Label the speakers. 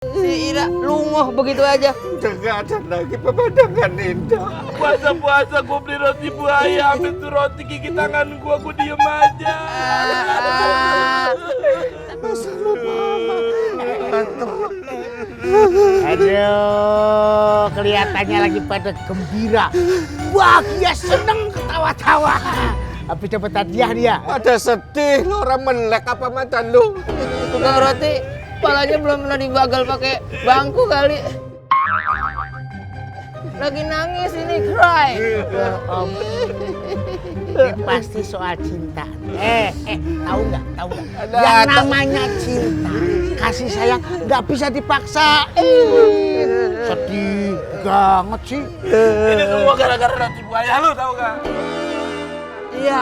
Speaker 1: Si Ira lunguh begitu aja.
Speaker 2: Udah gak ada lagi pemandangan indah.
Speaker 3: Puasa-puasa gue beli roti buaya, ambil tuh roti gigit tangan gue diem aja.
Speaker 2: Masalah mama.
Speaker 4: Aduh, kelihatannya lagi pada gembira, bahagia, seneng, ketawa-tawa. Habis dapat hadiah dia.
Speaker 2: Ada sedih lo, orang melek apa mata lu?
Speaker 1: Tukang roti, kepalanya belum pernah dibagal pakai bangku kali. Lagi nangis ini, cry.
Speaker 4: Ini pasti soal cinta. Tahu nggak?
Speaker 2: Ada
Speaker 4: Yang namanya cinta, kasih sayang nggak bisa dipaksain. Sedih banget sih.
Speaker 3: Ini semua gara-gara roti buaya lu tau gak?
Speaker 1: Iya.